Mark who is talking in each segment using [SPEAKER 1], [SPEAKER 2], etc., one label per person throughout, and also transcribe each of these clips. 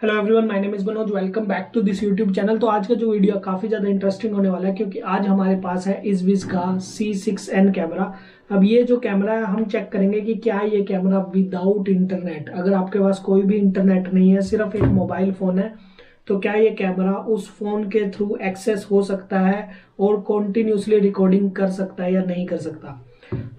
[SPEAKER 1] Hello everyone, my name is Manoj. Welcome back to this YouTube channel. तो आज का जो वीडियो काफी ज्यादा इंटरेस्टिंग होने वाला है क्योंकि आज हमारे पास है इजविस का C6N कैमरा। अब ये जो कैमरा है हम चेक करेंगे कि क्या ये कैमरा विदाउट इंटरनेट, अगर आपके पास कोई भी इंटरनेट नहीं है, सिर्फ एक मोबाइल फोन है, तो क्या ये कैमरा उस फोन के थ्रू एक्सेस हो सकता है और कॉन्टिन्यूसली रिकॉर्डिंग कर सकता है या नहीं कर सकता।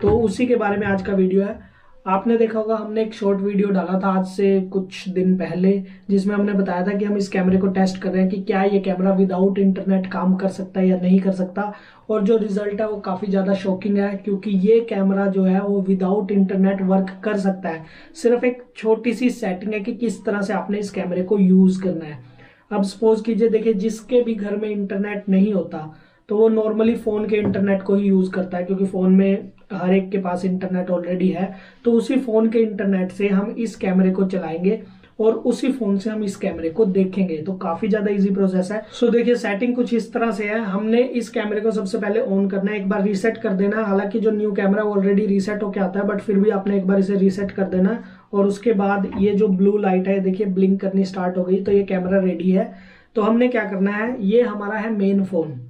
[SPEAKER 1] तो उसी के बारे में आज का वीडियो है। आपने देखा होगा हमने एक शॉर्ट वीडियो डाला था आज से कुछ दिन पहले, जिसमें हमने बताया था कि हम इस कैमरे को टेस्ट कर रहे हैं कि क्या ये कैमरा विदाउट इंटरनेट काम कर सकता है या नहीं कर सकता। और जो रिजल्ट है वो काफी ज्यादा शॉकिंग है क्योंकि ये कैमरा जो है वो विदाउट इंटरनेट वर्क कर सकता है। सिर्फ एक छोटी सी सेटिंग है कि किस तरह से आपने इस कैमरे को यूज करना है। अब सपोज कीजिए, देखिए जिसके भी घर में इंटरनेट नहीं होता तो वो नॉर्मली फोन के इंटरनेट को ही यूज करता है क्योंकि फोन में हर एक के पास इंटरनेट ऑलरेडी है। तो उसी फोन के इंटरनेट से हम इस कैमरे को चलाएंगे और उसी फोन से हम इस कैमरे को देखेंगे। तो काफी ज्यादा इजी प्रोसेस है। सो देखिए सेटिंग कुछ इस तरह से है। हमने इस कैमरे को सबसे पहले ऑन करना है, एक बार रीसेट कर देना है। हालांकि जो न्यू कैमरा ऑलरेडी रीसेट होके आता है, बट फिर भी आपने एक बार इसे रीसेट कर देना है। और उसके बाद ये जो ब्लू लाइट है देखिए ब्लिंक करनी स्टार्ट हो गई, तो ये कैमरा रेडी है। तो हमने क्या करना है, ये हमारा है मेन फोन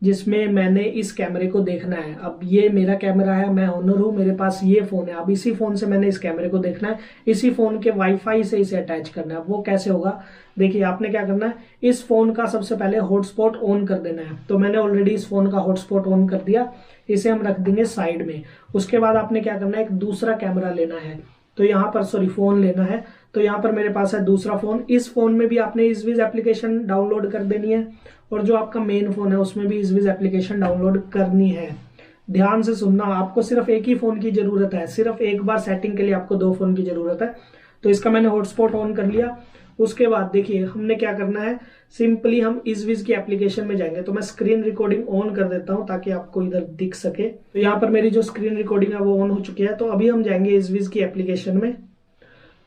[SPEAKER 1] जिसमें मैंने इस कैमरे को देखना है। अब ये मेरा कैमरा है, मैं ओनर हूं, मेरे पास ये फोन है। अब इसी फोन से मैंने इस कैमरे को देखना है, इसी फोन के वाईफाई से इसे अटैच करना है। वो कैसे होगा, देखिए आपने क्या करना है, इस फोन का सबसे पहले हॉटस्पॉट ऑन कर देना है। तो मैंने ऑलरेडी इस फोन का हॉटस्पॉट ऑन कर दिया, इसे हम रख देंगे साइड में। उसके बाद आपने क्या करना है, एक दूसरा कैमरा लेना है। तो यहाँ पर फोन लेना है। तो यहाँ पर मेरे पास है दूसरा फोन। इस फोन में भी आपने इजविज एप्लीकेशन डाउनलोड कर देनी है और जो आपका मेन फोन है उसमें भी इजविज एप्लीकेशन डाउनलोड करनी है। ध्यान से सुनना, आपको सिर्फ एक ही फोन की जरूरत है, सिर्फ एक बार सेटिंग के लिए आपको दो फोन की जरूरत है। तो इसका मैंने हॉटस्पॉट ऑन कर लिया। उसके बाद देखिए हमने क्या करना है, सिंपली हम इजविज की एप्लीकेशन में जाएंगे। तो मैं स्क्रीन रिकॉर्डिंग ऑन कर देता हूं ताकि आपको इधर दिख सके। तो यहाँ पर मेरी जो स्क्रीन रिकॉर्डिंग है वो ऑन हो चुकी है। तो अभी हम जाएंगे इजविज की एप्लीकेशन में।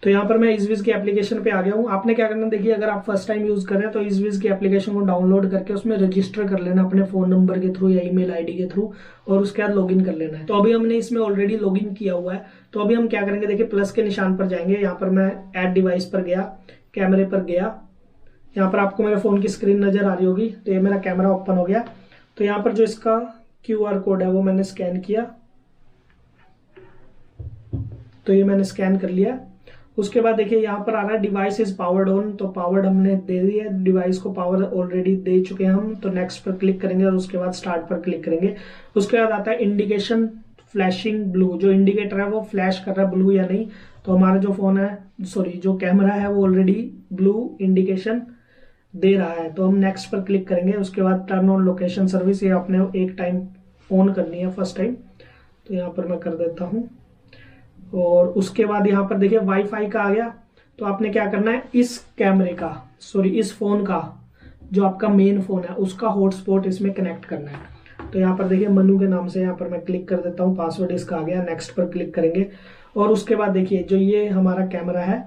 [SPEAKER 1] तो यहाँ पर मैं इजविज की एप्लीकेशन पे आ गया हूँ। आपने क्या करना है, देखिए अगर आप फर्स्ट टाइम यूज कर रहे हैं तो इजविज की एप्लीकेशन को डाउनलोड करके उसमें रजिस्टर कर लेना अपने फोन नंबर के थ्रू या ईमेल आईडी के थ्रू, और उसके बाद लॉगिन कर लेना है। तो अभी हमने इसमें ऑलरेडी लॉगिन किया हुआ है। तो अभी हम क्या करेंगे, देखिए प्लस के निशान पर जाएंगे। यहाँ पर मैं ऐड डिवाइस पर गया, कैमरे पर गया। यहाँ पर आपको मेरे फोन की स्क्रीन नजर आ रही होगी। तो ये मेरा कैमरा ओपन हो गया। तो यहाँ पर जो इसका QR कोड है वो मैंने स्कैन किया। तो ये मैंने स्कैन कर लिया। उसके बाद देखिए यहाँ पर आ रहा है डिवाइस इज पावर्ड ऑन। तो पावर्ड हमने दे दी है, डिवाइस को पावर ऑलरेडी दे चुके हैं हम। तो नेक्स्ट पर क्लिक करेंगे और उसके बाद स्टार्ट पर क्लिक करेंगे। उसके बाद आता है इंडिकेशन फ्लैशिंग ब्लू। जो इंडिकेटर है वो फ्लैश कर रहा है ब्लू या नहीं। तो हमारा जो फोन है, जो कैमरा है वो ऑलरेडी ब्लू इंडिकेशन दे रहा है। तो हम नेक्स्ट पर क्लिक करेंगे। उसके बाद टर्न ऑन लोकेशन सर्विस, ये आपने एक टाइम ऑन करनी है, फर्स्ट टाइम। तो यहाँ पर मैं कर देता हूँ। और उसके बाद यहाँ पर देखिए वाईफाई का आ गया। तो आपने क्या करना है, इस कैमरे का इस फोन का जो आपका मेन फोन है उसका हॉटस्पॉट इसमें कनेक्ट करना है। तो यहाँ पर देखिए मनु के नाम से यहाँ पर मैं क्लिक कर देता हूँ, पासवर्ड इसका आ गया। नेक्स्ट पर क्लिक करेंगे और उसके बाद देखिए जो ये हमारा कैमरा है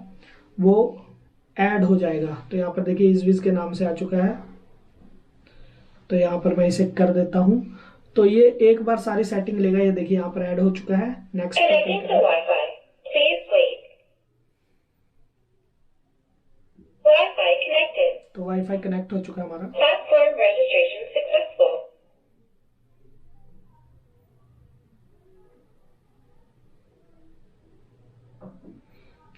[SPEAKER 1] वो ऐड हो जाएगा। तो यहाँ पर देखिए इजविज के नाम से आ चुका है। तो यहाँ पर मैं इसे कर देता हूँ। तो ये एक बार सारी सेटिंग लेगा। ये देखिए यहाँ पर ऐड हो चुका है। नेक्स्ट तो वाईफाई कनेक्ट हो चुका है हमारा।
[SPEAKER 2] Platform registration successful.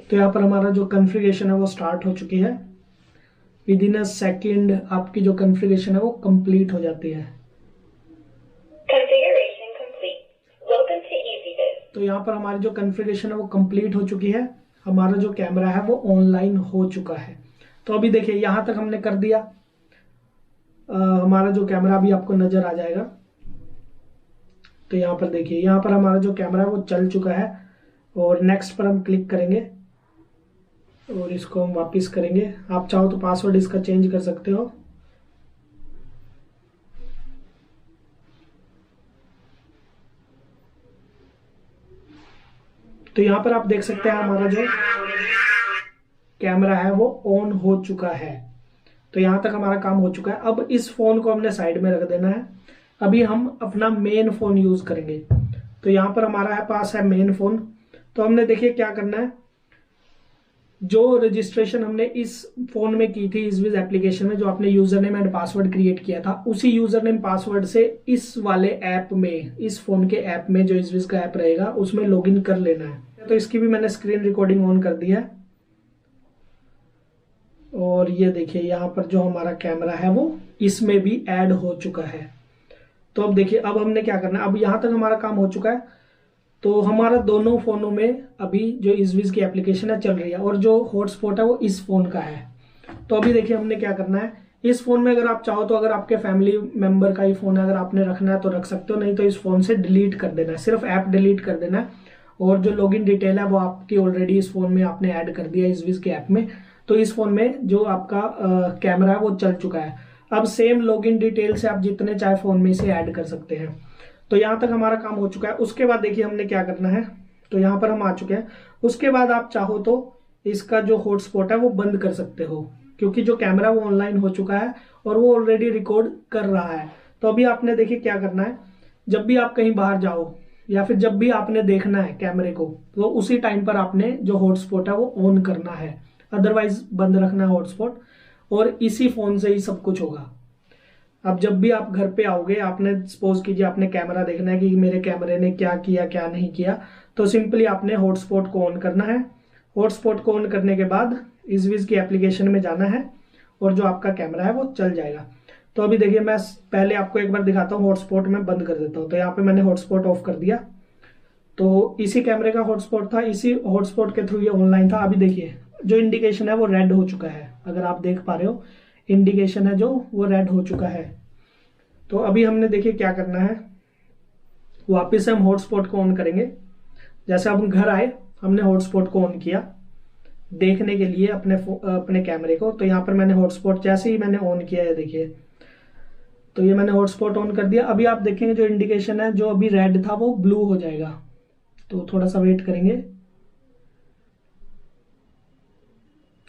[SPEAKER 1] तो यहाँ पर हमारा जो कॉन्फ़िगरेशन है वो स्टार्ट हो चुकी है। विद इन अ सेकेंड आपकी जो कॉन्फ़िगरेशन है वो कंप्लीट हो जाती है।
[SPEAKER 2] Configuration complete. Welcome to EasyViz.
[SPEAKER 1] तो यहाँ पर हमारी जो कॉन्फ़िगरेशन है वो कंप्लीट हो चुकी है। हमारा जो कैमरा है वो ऑनलाइन हो चुका है। तो अभी देखिए यहाँ तक हमने कर दिया। हमारा जो कैमरा अभी आपको नजर आ जाएगा। तो यहाँ पर देखिए, यहाँ पर हमारा जो कैमरा है वो चल चुका है। और नेक्स्ट पर हम क्लिक करेंगे और इसको हम वापस करेंगे। आप चाहो तो पासवर्ड इसका चेंज कर सकते हो। तो यहाँ पर आप देख सकते हैं हमारा जो कैमरा है वो ऑन हो चुका है। तो यहाँ तक हमारा काम हो चुका है। अब इस फोन को हमने साइड में रख देना है। अभी हम अपना मेन फोन यूज करेंगे। तो यहाँ पर हमारा पास है मेन फोन। तो हमने देखिए क्या करना है, जो रजिस्ट्रेशन हमने इस फोन में की थी इजविज एप्लीकेशन में, जो आपने user name and password create किया था, उसी यूजर नेम पासवर्ड से इस वाले ऐप में, इस फोन के ऐप में जो इजविज का ऐप रहेगा उसमें लॉगिन कर लेना है। तो इसकी भी मैंने स्क्रीन रिकॉर्डिंग ऑन कर दी है और ये देखिए यहाँ पर जो हमारा कैमरा है वो इसमें भी ऐड हो चुका है। तो अब देखिए, अब हमने क्या करना है, अब यहाँ तक हमारा काम हो चुका है। तो हमारा दोनों फोनों में अभी जो इजविज की एप्लीकेशन है चल रही है और जो हॉटस्पॉट है वो इस फोन का है। तो अभी देखिए हमने क्या करना है, इस फोन में अगर आप चाहो तो, अगर आपके फैमिली मेंबर का ही फोन है, अगर आपने रखना है तो रख सकते हो, नहीं तो इस फोन से डिलीट कर देना है, सिर्फ ऐप डिलीट कर देना है। और जो लॉगिन डिटेल है वो आपकी ऑलरेडी इस फोन में आपने ऐड कर दिया इजविज के ऐप में। तो इस फोन में जो आपका कैमरा है वो चल चुका है। अब सेम लॉगिन डिटेल से आप जितने चाहे फोन में इसे ऐड कर सकते हैं। तो यहां तक हमारा काम हो चुका है। उसके बाद देखिए हमने क्या करना है, तो यहां पर हम आ चुके हैं। उसके बाद आप चाहो तो इसका जो हॉटस्पॉट है वो बंद कर सकते हो, क्योंकि जो कैमरा वो ऑनलाइन हो चुका है और वो ऑलरेडी रिकॉर्ड कर रहा है। तो अभी आपने देखिए क्या करना है, जब भी आप कहीं बाहर जाओ या फिर जब भी आपने देखना है कैमरे को, तो उसी टाइम पर आपने जो हॉटस्पॉट है वो ऑन करना है, अदरवाइज बंद रखना है हॉटस्पॉट। और इसी फोन से ही सब कुछ होगा। अब जब भी आप घर पे आओगे, आपने सपोज कीजिए आपने कैमरा देखना है कि मेरे कैमरे ने क्या किया क्या नहीं किया, तो सिंपली आपने हॉटस्पॉट को ऑन करना है। हॉटस्पॉट को ऑन करने के बाद इजविज की एप्लीकेशन में जाना है और जो आपका कैमरा है वो चल जाएगा। तो अभी देखिए मैं पहले आपको एक बार दिखाता हूँ, हॉटस्पॉट में बंद कर देता हूँ। तो यहाँ पे मैंने हॉटस्पॉट ऑफ कर दिया। तो इसी कैमरे का हॉटस्पॉट था, इसी हॉटस्पॉट के थ्रू ये ऑनलाइन था। अभी देखिए जो इंडिकेशन है वो रेड हो चुका है, अगर आप देख पा रहे हो इंडिकेशन है जो वो रेड हो चुका है। तो अभी हमने देखिए क्या करना है, वापस से हम हॉटस्पॉट को ऑन करेंगे। जैसे अब हम घर आए, हमने हॉटस्पॉट को ऑन किया देखने के लिए अपने कैमरे को। तो यहाँ पर मैंने हॉटस्पॉट जैसे ही मैंने ऑन किया है, देखिए तो ये मैंने हॉटस्पॉट ऑन कर दिया। अभी आप देखेंगे जो इंडिकेशन है जो अभी रेड था वो ब्लू हो जाएगा। तो थोड़ा सा वेट करेंगे।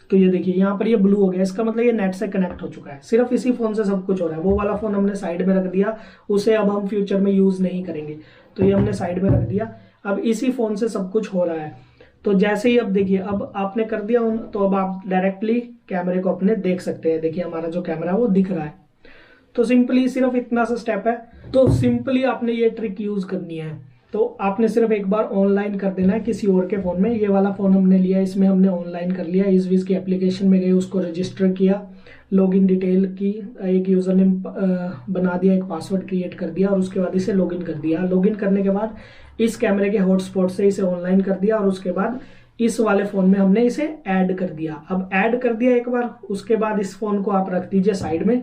[SPEAKER 1] तो ये देखिए यहाँ पर ये ब्लू हो गया, इसका मतलब ये नेट से कनेक्ट हो चुका है। सिर्फ इसी फोन से सब कुछ हो रहा है। वो वाला फोन हमने साइड में रख दिया, उसे अब हम फ्यूचर में यूज नहीं करेंगे, तो ये हमने साइड में रख दिया। अब इसी फोन से सब कुछ हो रहा है। तो जैसे ही अब देखिए, अब आपने कर दिया तो अब आप डायरेक्टली कैमरे को अपने देख सकते हैं। देखिए हमारा जो कैमरा है वो दिख रहा है। तो सिंपली सिर्फ इतना सा स्टेप है। तो सिंपली आपने ये ट्रिक यूज करनी है। तो आपने सिर्फ एक बार ऑनलाइन कर देना है किसी और के फोन में। ये वाला फोन हमने लिया, इसमें हमने ऑनलाइन कर लिया, इजविज की एप्लीकेशन में गए, उसको रजिस्टर किया, लॉगिन डिटेल की, एक यूजर नेम बना दिया, एक पासवर्ड क्रिएट कर दिया और उसके बाद इसे लॉगिन कर दिया। लॉगिन करने के बाद इस कैमरे के हॉटस्पॉट से इसे ऑनलाइन कर दिया और उसके बाद इस वाले फोन में हमने इसे ऐड कर दिया। अब ऐड कर दिया एक बार, उसके बाद इस फोन को आप रख दीजिए साइड में।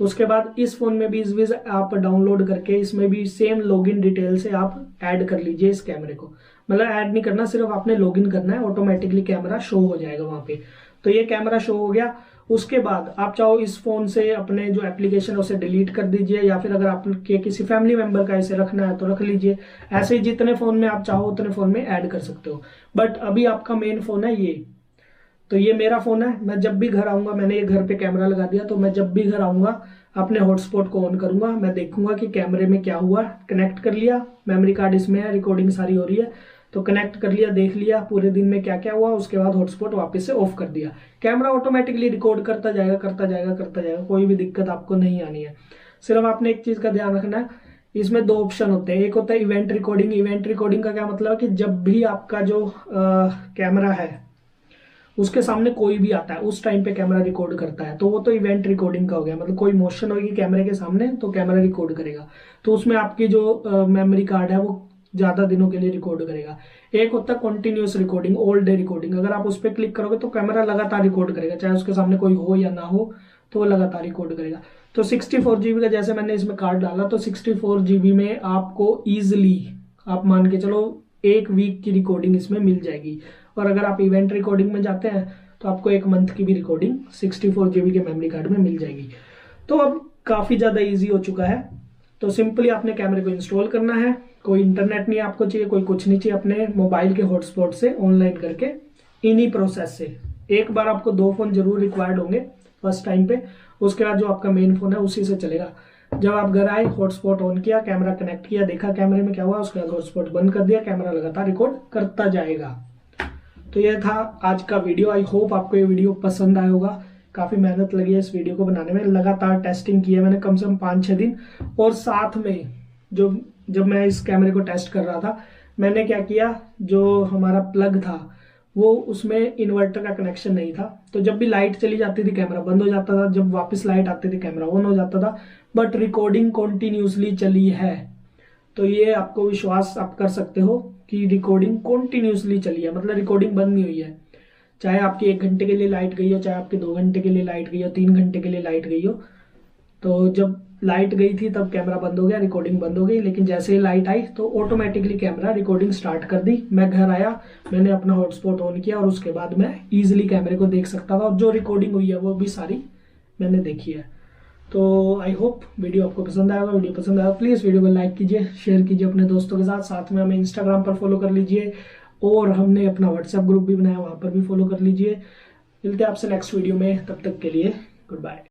[SPEAKER 1] उसके बाद इस फोन में भी इजविज आप डाउनलोड करके इसमें भी सेम लॉगिन डिटेल से आप ऐड कर लीजिए इस कैमरे को। मतलब ऐड नहीं करना, सिर्फ आपने लॉगिन करना है, ऑटोमेटिकली कैमरा शो हो जाएगा वहां पे। तो ये कैमरा शो हो गया। उसके बाद आप चाहो इस फोन से अपने जो एप्लीकेशन है उसे डिलीट कर दीजिए, या फिर अगर आपके किसी फैमिली मेंबर का इसे रखना है तो रख लीजिए। ऐसे ही जितने फोन में आप चाहो उतने फोन में ऐड कर सकते हो। बट अभी आपका मेन फोन है ये, तो ये मेरा फोन है। मैं जब भी घर आऊंगा, मैंने ये घर पे कैमरा लगा दिया, तो मैं जब भी घर आऊंगा अपने हॉटस्पॉट को ऑन करूंगा, मैं देखूंगा कि कैमरे में क्या हुआ। कनेक्ट कर लिया, मेमोरी कार्ड इसमें है, रिकॉर्डिंग सारी हो रही है, तो कनेक्ट कर लिया, देख लिया पूरे दिन में क्या क्या हुआ। उसके बाद हॉटस्पॉट वापस से ऑफ कर दिया। कैमरा ऑटोमेटिकली रिकॉर्ड करता जाएगा करता जाएगा करता जाएगा, कोई भी दिक्कत आपको नहीं आनी है। सिर्फ आपने एक चीज का ध्यान रखना है, इसमें दो ऑप्शन होते हैं। एक होता है इवेंट रिकॉर्डिंग। इवेंट रिकॉर्डिंग का क्या मतलब है कि जब भी आपका जो कैमरा है उसके सामने कोई भी आता है उस टाइम पे कैमरा रिकॉर्ड करता है, तो वो तो इवेंट रिकॉर्डिंग का हो गया। मतलब कोई मोशन होगी कैमरे के सामने तो कैमरा रिकॉर्ड करेगा, तो उसमें आपकी जो मेमोरी कार्ड है वो ज्यादा दिनों के लिए रिकॉर्ड करेगा। एक होता है continuous recording, all day recording. अगर आप उस पर क्लिक करोगे तो कैमरा लगातार रिकॉर्ड करेगा, चाहे उसके सामने कोई हो या ना हो, तो वो लगातार रिकॉर्ड करेगा। तो 64 GB का जैसे मैंने इसमें कार्ड डाला, तो 64 GB में आपको ईजिली आप मान के चलो 1 वीक की रिकॉर्डिंग इसमें मिल जाएगी। और अगर आप इवेंट रिकॉर्डिंग में जाते हैं तो आपको 1 मंथ की भी रिकॉर्डिंग 64 GB के मेमोरी कार्ड में मिल जाएगी। तो अब काफी ज्यादा इजी हो चुका है। तो सिंपली आपने कैमरे को इंस्टॉल करना है, कोई इंटरनेट नहीं आपको चाहिए, कोई कुछ नहीं चाहिए, अपने मोबाइल के हॉटस्पॉट से ऑनलाइन करके इन्हीं प्रोसेस से। एक बार आपको 2 फोन जरूर रिक्वायर्ड होंगे फर्स्ट टाइम पे, उसके बाद जो आपका मेन फोन है उसी से चलेगा। जब आप घर आए, हॉटस्पॉट ऑन किया, कैमरा कनेक्ट किया, देखा कैमरे में क्या हुआ, उसके बाद हॉटस्पॉट बंद कर दिया, कैमरा लगातार रिकॉर्ड करता जाएगा। तो यह था आज का वीडियो। आई होप आपको ये वीडियो पसंद आया होगा। काफ़ी मेहनत लगी है इस वीडियो को बनाने में, लगातार टेस्टिंग की है मैंने कम से कम 5-6 दिन। और साथ में जब मैं इस कैमरे को टेस्ट कर रहा था, मैंने क्या किया, जो हमारा प्लग था वो उसमें इन्वर्टर का कनेक्शन नहीं था, तो जब भी लाइट चली जाती थी कैमरा बंद हो जाता था, जब वापस लाइट आती थी कैमरा ऑन हो जाता था, बट रिकॉर्डिंग कॉन्टिन्यूसली चली है। तो ये आपको विश्वास आप कर सकते हो कि रिकॉर्डिंग कॉन्टिन्यूसली चली है, मतलब रिकॉर्डिंग बंद नहीं हुई है। चाहे आपकी 1 घंटे के लिए लाइट गई हो, चाहे आपके 2 घंटे के लिए लाइट गई हो, 3 घंटे के लिए लाइट गई हो, तो जब लाइट गई थी तब कैमरा बंद हो गया, रिकॉर्डिंग बंद हो गई। लेकिन जैसे ही लाइट आई तो ऑटोमेटिकली कैमरा रिकॉर्डिंग स्टार्ट कर दी। मैं घर आया, मैंने अपना हॉटस्पॉट ऑन किया और उसके बाद मैं इजीली कैमरे को देख सकता था, और जो रिकॉर्डिंग हुई है वो भी सारी मैंने देखी है। तो आई होप वीडियो आपको पसंद आएगा। वीडियो पसंद आएगा प्लीज़ वीडियो को लाइक कीजिए, शेयर कीजिए अपने दोस्तों के साथ। साथ में हमें इंस्टाग्राम पर फॉलो कर लीजिए, और हमने अपना व्हाट्सएप ग्रुप भी बनाया, वहाँ पर भी फॉलो कर लीजिए। मिलते हैं आपसे नेक्स्ट वीडियो में, तब तक के लिए गुड बाय।